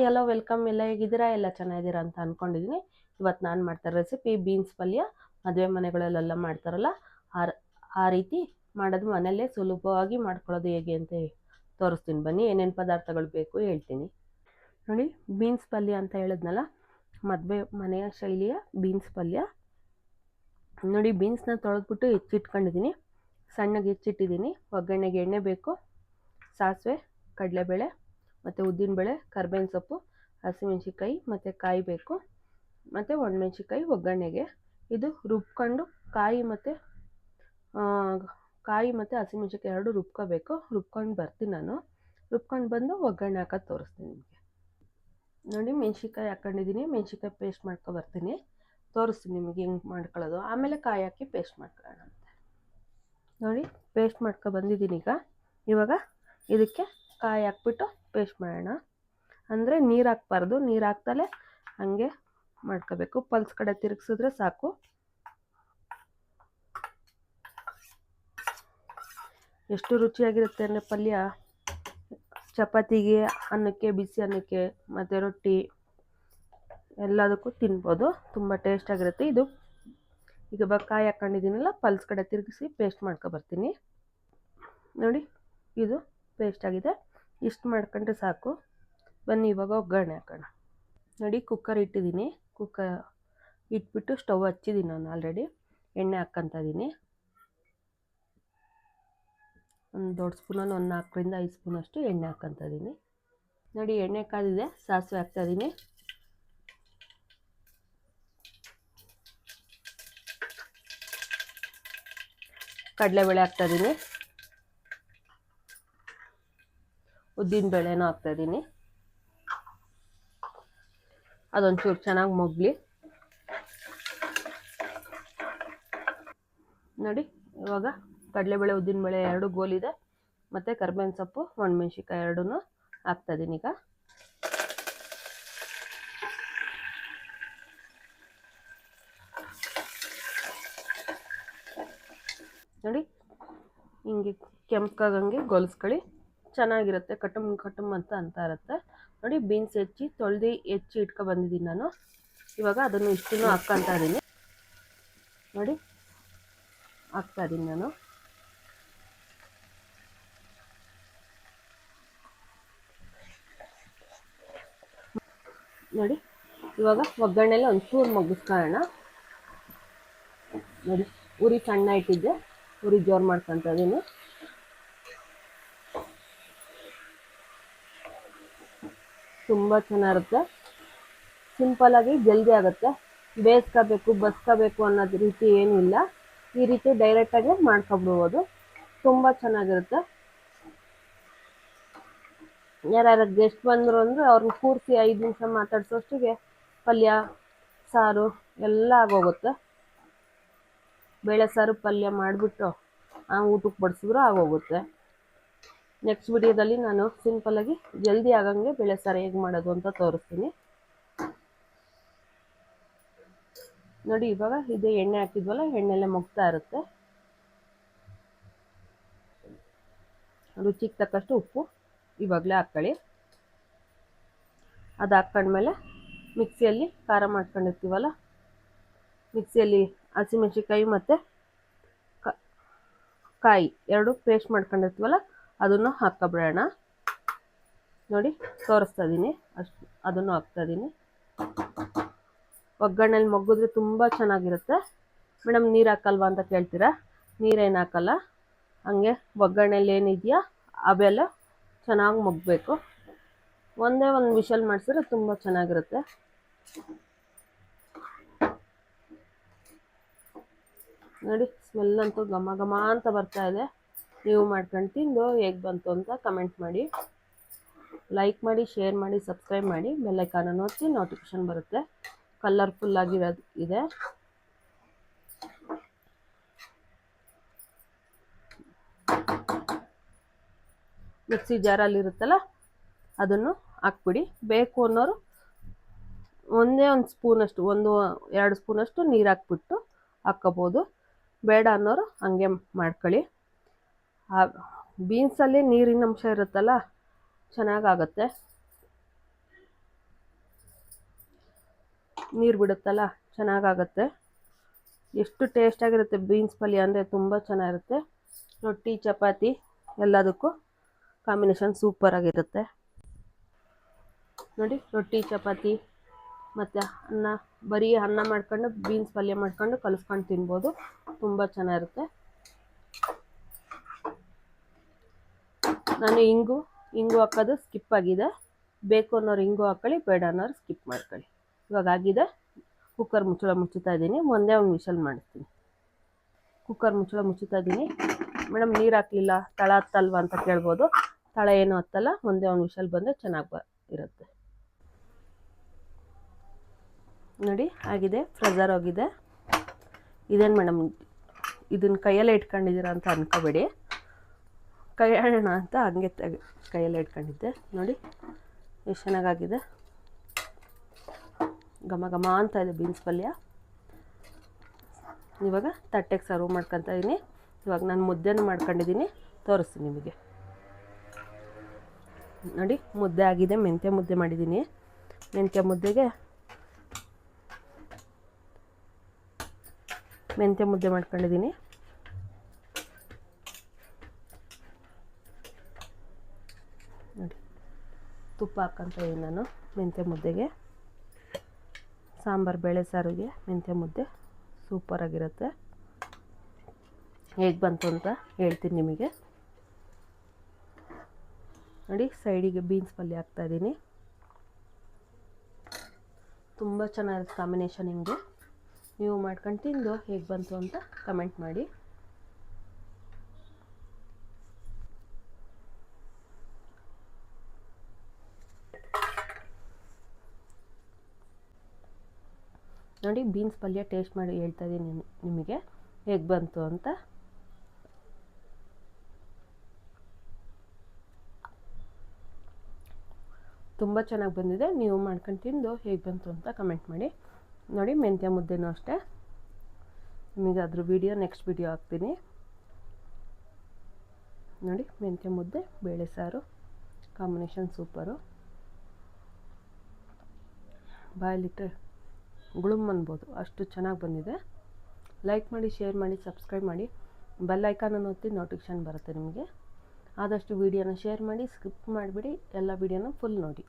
Hi hello welcome, ಎಲ್ಲ ಹೇಗಿದ್ದೀರಾ? ಎಲ್ಲ ಚೆನ್ನಾಗಿದ್ದೀರಾ ಅಂತ ಅಂದ್ಕೊಂಡಿದ್ದೀನಿ. ಇವತ್ತು ನಾನು ಮಾಡ್ತಾರೆ ರೆಸಿಪಿ ಬೀನ್ಸ್ ಪಲ್ಯ. ಮದುವೆ ಮನೆಗಳಲ್ಲೆಲ್ಲ ಮಾಡ್ತಾರಲ್ಲ ಆ ರೀತಿ ಮಾಡೋದು ಮನೆಯಲ್ಲೇ ಸುಲಭವಾಗಿ ಮಾಡ್ಕೊಳ್ಳೋದು ಹೇಗೆ ಅಂತ ತೋರಿಸ್ತೀನಿ. ಬನ್ನಿ, ಏನೇನು ಪದಾರ್ಥಗಳು ಬೇಕು ಹೇಳ್ತೀನಿ ನೋಡಿ. ಬೀನ್ಸ್ ಪಲ್ಯ ಅಂತ ಹೇಳಿದ್ನಲ್ಲ, ಮದುವೆ ಮನೆಯ ಶೈಲಿಯ ಬೀನ್ಸ್ ಪಲ್ಯ ನೋಡಿ. ಬೀನ್ಸ್ನ ತೊಳೆದ್ಬಿಟ್ಟು ಹೆಚ್ಚಿಟ್ಕೊಂಡಿದ್ದೀನಿ, ಸಣ್ಣಗೆ ಹೆಚ್ಚಿಟ್ಟಿದ್ದೀನಿ. ಒಗ್ಗರಣೆಗೆ ಎಣ್ಣೆ ಬೇಕು, ಸಾಸಿವೆ, ಕಡಲೆಬೇಳೆ ಮತ್ತು ಉದ್ದಿನಬೇಳೆ, ಕರ್ಬೇವಿನ ಸೊಪ್ಪು, ಹಸಿಮೆಣ್ಸಿಕಾಯಿ ಮತ್ತು ಕಾಯಿ ಬೇಕು, ಮತ್ತು ಒಣಮೆಣ್ಸಿಕಾಯಿ ಒಗ್ಗರಣೆಗೆ. ಇದು ರುಬ್ಕೊಂಡು ಕಾಯಿ ಮತ್ತು ಹಸಿಮೆಣ್ಸಿಕಾಯಿ ಎರಡು ರುಬ್ಕೋಬೇಕು. ರುಬ್ಕೊಂಡು ಬರ್ತೀನಿ ನಾನು. ರುಬ್ಕೊಂಡು ಬಂದು ಒಗ್ಗರಣೆ ಹಾಕೋದು ತೋರಿಸ್ತೀನಿ ನಿಮಗೆ ನೋಡಿ. ಮೆಣ್ಸಿಕಾಯಿ ಹಾಕ್ಕೊಂಡಿದ್ದೀನಿ, ಮೆಣ್ಸಿಕಾಯಿ ಪೇಸ್ಟ್ ಬರ್ತೀನಿ, ತೋರಿಸ್ತೀನಿ ನಿಮಗೆ ಹೆಂಗೆ ಮಾಡ್ಕೊಳ್ಳೋದು. ಆಮೇಲೆ ಕಾಯಿ ಹಾಕಿ ಪೇಸ್ಟ್ ಮಾಡ್ಕೊಳ್ಳೋಣ ಅಂತ ನೋಡಿ. ಪೇಸ್ಟ್ ಬಂದಿದ್ದೀನಿ. ಇವಾಗ ಇದಕ್ಕೆ ಕಾಯಿ ಹಾಕ್ಬಿಟ್ಟು ಪೇಸ್ಟ್ ಮಾಡೋಣ. ಅಂದರೆ ನೀರು ಹಾಕ್ಬಾರ್ದು, ನೀರು ಹಾಕ್ದಲೇ ಹಂಗೆ ಮಾಡ್ಕೋಬೇಕು. ಪಲ್ಸ್ ಕಡೆ ತಿರುಗಿಸಿದ್ರೆ ಸಾಕು. ಎಷ್ಟು ರುಚಿಯಾಗಿರುತ್ತೆ ಅಂದರೆ ಪಲ್ಯ, ಚಪಾತಿಗೆ, ಅನ್ನಕ್ಕೆ, ಬಿಸಿ ಅನ್ನಕ್ಕೆ ಮತ್ತು ರೊಟ್ಟಿ ಎಲ್ಲದಕ್ಕೂ ತಿನ್ಬೋದು. ತುಂಬ ಟೇಸ್ಟಾಗಿರುತ್ತೆ ಇದು. ಈಗ ಕಾಯಿ ಹಾಕ್ಕೊಂಡಿದ್ದೀನಲ್ಲ, ಪಲ್ಸ್ ಕಡೆ ತಿರುಗಿಸಿ ಪೇಸ್ಟ್ ಬರ್ತೀನಿ ನೋಡಿ. ಇದು ಪೇಸ್ಟ್ ಆಗಿದೆ, ಇಷ್ಟು ಮಾಡ್ಕೊಂಡ್ರೆ ಸಾಕು. ಬನ್ನಿ ಇವಾಗ ಒಗ್ಗರಣೆ ಹಾಕೋಣ ನೋಡಿ. ಕುಕ್ಕರ್ ಇಟ್ಟಿದ್ದೀನಿ, ಕುಕ್ಕರ್ ಇಟ್ಬಿಟ್ಟು ಸ್ಟವ್ ಹಚ್ಚಿದ್ದೀನಿ ನಾನು ಆಲ್ರೆಡಿ. ಎಣ್ಣೆ ಹಾಕ್ಕೊತಾ ಇದ್ದೀನಿ. ಒಂದು ದೊಡ್ಡ ಸ್ಪೂನಲ್ಲಿ ಒಂದು 4 ರಿಂದ 5 ಸ್ಪೂನಷ್ಟು ಎಣ್ಣೆ ಹಾಕ್ಕೊತಾ ಇದ್ದೀನಿ ನೋಡಿ. ಎಣ್ಣೆ ಕಾದಿದೆ, ಸಾಸಿವೆ ಹಾಕ್ತಾಯಿದ್ದೀನಿ, ಕಡಲೆಬೇಳೆ ಹಾಕ್ತಾಯಿದ್ದೀನಿ, ಉದ್ದಿನಬೇಳೆನೂ ಹಾಕ್ತಾಯಿದ್ದೀನಿ. ಅದೊಂಚೂರು ಚೆನ್ನಾಗಿ ಮೊಗ್ಲಿ ನೋಡಿ. ಇವಾಗ ಕಡಲೆಬೇಳೆ, ಉದ್ದಿನಬೇಳೆ ಎರಡು ಗೋಲಿದೆ, ಮತ್ತು ಕರ್ಬೇವಿನ ಸೊಪ್ಪು, ಒಣಮೆಣ್ಸಿಕಾಯಿ ಎರಡೂ ಹಾಕ್ತಾಯಿದ್ದೀನಿ. ಈಗ ನೋಡಿ, ಹಿಂಗೆ ಕೆಂಪಗಾಗಂಗೆ ಗೊಲಿಸ್ಕೊಳ್ಳಿ, ಚೆನ್ನಾಗಿರುತ್ತೆ. ಕಟುಮ್ ಅಂತ ಇರುತ್ತೆ ನೋಡಿ. ಬೀನ್ಸ್ ತೊಳೆದು ಹೆಚ್ಚಿ ಬಂದಿದ್ದೀನಿ ನಾನು. ಇವಾಗ ಅದನ್ನು ಇಷ್ಟನ್ನು ಹಾಕ್ಕೊತಾ ಇದ್ದೀನಿ ನೋಡಿ. ಹಾಕ್ತಾಯಿದ್ದೀನಿ ನಾನು ನೋಡಿ. ಇವಾಗ ಒಗ್ಗರಣೆಲ್ಲ ಒಂಚೂರು ಮುಗಿಸ್ಕೊಳ್ಳೋಣ ನೋಡಿ. ಉರಿ ಸಣ್ಣ ಇಟ್ಟಿದ್ದೆ, ಉರಿ ಜೋರು ಮಾಡ್ಕೊತಾ ಇದ್ದೀನಿ. ತುಂಬ ಚೆನ್ನಾಗಿರುತ್ತೆ, ಸಿಂಪಲ್ಲಾಗಿ ಜಲ್ದಿ ಆಗುತ್ತೆ. ಬೇಯಿಸ್ಕೋಬೇಕು, ಬಸ್ಕೋಬೇಕು ಅನ್ನೋದು ರೀತಿ ಏನೂ ಇಲ್ಲ. ಈ ರೀತಿ ಡೈರೆಕ್ಟಾಗಿ ಮಾಡ್ಕೊಬಿಡ್ಬೋದು, ತುಂಬ ಚೆನ್ನಾಗಿರುತ್ತೆ. ಯಾರ್ಯಾರು ಗೆಸ್ಟ್ ಬಂದರು ಅಂದರೆ ಅವ್ರನ್ನ ಕೂರಿಸಿ 5 ನಿಮಿಷ ಮಾತಾಡ್ಸೋಷ್ಟಿಗೆ ಪಲ್ಯ, ಸಾರು ಎಲ್ಲ ಆಗೋಗುತ್ತೆ. ಬೇಳೆ ಸಾರು ಪಲ್ಯ ಮಾಡಿಬಿಟ್ಟು ಊಟಕ್ಕೆ ಬಡಿಸಿದ್ರು ಆಗೋಗುತ್ತೆ. ನೆಕ್ಸ್ಟ್ ವಿಡಿಯೋದಲ್ಲಿ ನಾನು ಸಿಂಪಲ್ಲಾಗಿ ಜಲ್ದಿ ಆಗಂಗೆ ಬೇಳೆ ಸಾರು ಹೇಗೆ ಮಾಡೋದು ಅಂತ ತೋರಿಸ್ತೀನಿ ನೋಡಿ. ಇವಾಗ ಇದು ಎಣ್ಣೆ ಹಾಕಿದ್ವಲ್ಲ, ಎಣ್ಣೆಲ್ಲೇ ಮುಗ್ತಾ ಇರುತ್ತೆ. ರುಚಿಗೆ ತಕ್ಕಷ್ಟು ಉಪ್ಪು ಇವಾಗಲೇ ಹಾಕ್ಕೊಳ್ಳಿ. ಅದು ಹಾಕ್ಕೊಂಡ್ಮೇಲೆ ಮಿಕ್ಸಿಯಲ್ಲಿ ಖಾರ ಮಾಡ್ಕೊಂಡಿರ್ತೀವಲ್ಲ, ಮಿಕ್ಸಿಯಲ್ಲಿ ಹಸಿಮೆಣ್ಸಿಕಾಯಿ ಮತ್ತು ಕಾಯಿ ಎರಡು ಪೇಸ್ಟ್ ಮಾಡ್ಕೊಂಡಿರ್ತೀವಲ್ಲ, ಅದನ್ನು ಹಾಕ್ಕೊಬಿಡೋಣ ನೋಡಿ. ತೋರಿಸ್ತಾ ಇದ್ದೀನಿ, ಅದನ್ನು ಹಾಕ್ತಾಯಿದ್ದೀನಿ. ಒಗ್ಗರಣೆಲಿ ಮೊಗ್ಗಿದ್ರೆ ತುಂಬ ಚೆನ್ನಾಗಿರುತ್ತೆ. ಮೇಡಮ್ ನೀರು ಹಾಕಲ್ವಾ ಅಂತ ಕೇಳ್ತೀರಾ? ನೀರೇನು ಹಾಕಲ್ಲ, ಹಂಗೆ ಒಗ್ಗರಣೆಲಿ ಏನಿದೆಯಾ ಅವೆಲ್ಲ ಚೆನ್ನಾಗಿ ಮೊಗ್ಬೇಕು. ಒಂದೇ ಒಂದು ವಿಷಲ್ ಮಾಡಿಸಿದ್ರೆ ತುಂಬ ಚೆನ್ನಾಗಿರುತ್ತೆ ನೋಡಿ. ಸ್ಮೆಲ್ ಅಂತೂ ಘಮ ಘಮ ಅಂತ ಬರ್ತಾ ಇದೆ. ನೀವು ಮಾಡ್ಕೊಂಡು ತಿಂದು ಹೇಗೆ ಬಂತು ಅಂತ ಕಮೆಂಟ್ ಮಾಡಿ, ಲೈಕ್ ಮಾಡಿ, ಶೇರ್ ಮಾಡಿ, ಸಬ್ಸ್ಕ್ರೈಬ್ ಮಾಡಿ. ಬೆಲ್ ಐಕಾನನ್ನು ಒತ್ತಿ, ನೋಟಿಫಿಕೇಶನ್ ಬರುತ್ತೆ. ಕಲರ್ಫುಲ್ ಆಗಿರೋದು ಇದೆ. ಮಿಕ್ಸಿ ಜಾರಲ್ಲಿ ಇರುತ್ತಲ್ಲ, ಅದನ್ನು ಹಾಕ್ಬಿಡಿ. ಬೇಕು ಅನ್ನೋರು ಒಂದೇ ಒಂದು ಸ್ಪೂನಷ್ಟು, 1-2 ಸ್ಪೂನಷ್ಟು ನೀರು ಹಾಕ್ಬಿಟ್ಟು ಹಾಕ್ಕೋಬೋದು. ಬೇಡ ಅನ್ನೋರು ಹಂಗೆ ಮಾಡ್ಕೊಳ್ಳಿ. ಬೀನ್ಸಲ್ಲಿ ನೀರಿನ ಅಂಶ ಇರುತ್ತಲ್ಲ, ಚೆನ್ನಾಗಾಗುತ್ತೆ. ನೀರು ಬಿಡುತ್ತಲ್ಲ ಚೆನ್ನಾಗಾಗುತ್ತೆ. ಎಷ್ಟು ಟೇಸ್ಟಾಗಿರುತ್ತೆ ಬೀನ್ಸ್ ಪಲ್ಯ ಅಂದರೆ ತುಂಬ ಚೆನ್ನಾಗಿರುತ್ತೆ. ರೊಟ್ಟಿ ಚಪಾತಿ ಎಲ್ಲದಕ್ಕೂ ಕಾಂಬಿನೇಷನ್ ಸೂಪರಾಗಿರುತ್ತೆ ನೋಡಿ. ರೊಟ್ಟಿ ಚಪಾತಿ ಮತ್ತು ಅನ್ನ, ಬರೀ ಅನ್ನ ಮಾಡ್ಕೊಂಡು ಬೀನ್ಸ್ ಪಲ್ಯ ಮಾಡ್ಕೊಂಡು ಕಲಿಸ್ಕೊಂಡು ತಿನ್ಬೋದು, ತುಂಬ ಚೆನ್ನಾಗಿರುತ್ತೆ. ನಾನು ಇಂಗು ಹಾಕೋದು ಸ್ಕಿಪ್ ಆಗಿದೆ. ಬೇಕು ಅನ್ನೋರು ಇಂಗು ಹಾಕ್ಕೊಳ್ಳಿ, ಬೇಡ ಅನ್ನೋರು ಸ್ಕಿಪ್ ಮಾಡ್ಕೊಳ್ಳಿ. ಇವಾಗ ಆಗಿದೆ. ಕುಕ್ಕರ್ ಮುಚ್ಚಳ ಮುಚ್ಚುತ್ತಾ ಇದ್ದೀನಿ. ಒಂದೇ ಒಂದು ವಿಷಲ್ ಮಾಡಿಸ್ತೀನಿ. ಕುಕ್ಕರ್ ಮುಚ್ಚಳ ಮುಚ್ಚುತ್ತಾ ಇದ್ದೀನಿ. ಮೇಡಮ್ ನೀರು ಹಾಕಲಿಲ್ಲ, ತಳ ಹತ್ತಲ್ವ ಅಂತ ಕೇಳ್ಬೋದು. ತಳ ಏನು ಹತ್ತಲ್ಲ, ಒಂದೇ ಒಂದು ವಿಷಲ್ ಬಂದರೆ ಚೆನ್ನಾಗಿ ಇರುತ್ತೆ ನೋಡಿ. ಆಗಿದೆ, ಫ್ರೆಜರ್ ಹೋಗಿದೆ. ಇದೇನು ಮೇಡಮ್ ಇದನ್ನು ಕೈಯಲ್ಲೇ ಇಟ್ಕೊಂಡಿದ್ದೀರಾ ಅಂತ ಅನ್ಕೋಬೇಡಿ. ಕೈ ಆಡೋಣ ಅಂತ ಹಂಗೆ ಕೈಯಲ್ಲೇ ಇಟ್ಕೊಂಡಿದ್ದೆ ನೋಡಿ. ಎಷ್ಟು ಚೆನ್ನಾಗಾಗಿದೆ, ಘಮ ಘಮ ಅಂತ ಇದೆ ಬೀನ್ಸ್ ಪಲ್ಯ. ಇವಾಗ ತಟ್ಟೆಗೆ ಸರ್ವ್ ಮಾಡ್ಕೊತಾ ಇದ್ದೀನಿ. ಇವಾಗ ನಾನು ಮುದ್ದೆನೂ ಮಾಡ್ಕೊಂಡಿದ್ದೀನಿ, ತೋರಿಸ್ತೀನಿ ನಿಮಗೆ ನೋಡಿ. ಮುದ್ದೆ ಆಗಿದೆ, ಮೆಂತ್ಯ ಮುದ್ದೆ ಮಾಡಿದ್ದೀನಿ. ಮೆಂತ್ಯ ಮುದ್ದೆ ಮಾಡ್ಕೊಂಡಿದ್ದೀನಿ. ನೋಡಿ, ತುಪ್ಪ ಹಾಕ್ಕೊಂತ ಇದ್ದೀನಿ ನಾನು ಮೆಂತ್ಯ ಮುದ್ದೆಗೆ. ಸಾಂಬಾರು ಬೇಳೆ ಸಾರಿಗೆ ಮೆಂತ್ಯ ಮುದ್ದೆ ಸೂಪರಾಗಿರುತ್ತೆ. ಹೇಗೆ ಬಂತು ಅಂತ ಹೇಳ್ತೀನಿ ನಿಮಗೆ ನೋಡಿ. ಸೈಡಿಗೆ ಬೀನ್ಸ್ ಪಲ್ಯ ಹಾಕ್ತಾಯಿದ್ದೀನಿ. ತುಂಬ ಚೆನ್ನಾಗಿರುತ್ತೆ ಕಾಂಬಿನೇಷನ್. ಹಿಂಗೆ ನೀವು ಮಾಡ್ಕೊಂಡು ತಿಂದು ಹೇಗೆ ಬಂತು ಅಂತ ಕಮೆಂಟ್ ಮಾಡಿ. ನೋಡಿ, ಬೀನ್ಸ್ ಪಲ್ಯ ಟೇಸ್ಟ್ ಮಾಡಿ ಹೇಳ್ತಾ ಇದ್ದೀನಿ ನಿಮಗೆ ಹೇಗೆ ಬಂತು ಅಂತ. ತುಂಬ ಚೆನ್ನಾಗಿ ಬಂದಿದೆ. ನೀವು ಮಾಡ್ಕೊಂಡು ತಿಂದು ಹೇಗೆ ಬಂತು ಅಂತ ಕಮೆಂಟ್ ಮಾಡಿ. ನೋಡಿ, ಮೆಂತ್ಯ ಮುದ್ದೆನೂ ಅಷ್ಟೇ. ನಿಮಗೆ ಅದ್ರ ವಿಡಿಯೋ ನೆಕ್ಸ್ಟ್ ವಿಡಿಯೋ ಹಾಕ್ತೀನಿ ನೋಡಿ. ಮೆಂತ್ಯ ಮುದ್ದೆ ಬೇಳೆ ಸಾರು ಕಾಂಬಿನೇಷನ್ ಸೂಪರು. ಬಾಯಲ್ಲಿಟ್ಟರೆ ಗುಳುಮ್ ಅನ್ಬೋದು, ಅಷ್ಟು ಚೆನ್ನಾಗಿ ಬಂದಿದೆ. ಲೈಕ್ ಮಾಡಿ, ಶೇರ್ ಮಾಡಿ, ಸಬ್ಸ್ಕ್ರೈಬ್ ಮಾಡಿ. ಬೆಲ್ ಐಕಾನನ್ನು ಒತ್ತಿ ನೋಟಿಫಿಕೇಷನ್ ಬರುತ್ತೆ ನಿಮಗೆ. ಆದಷ್ಟು ವೀಡಿಯೋನ ಶೇರ್ ಮಾಡಿ, ಸ್ಕಿಪ್ ಮಾಡಿಬಿಡಿ, ಎಲ್ಲ ವೀಡಿಯೋನ ಫುಲ್ ನೋಡಿ.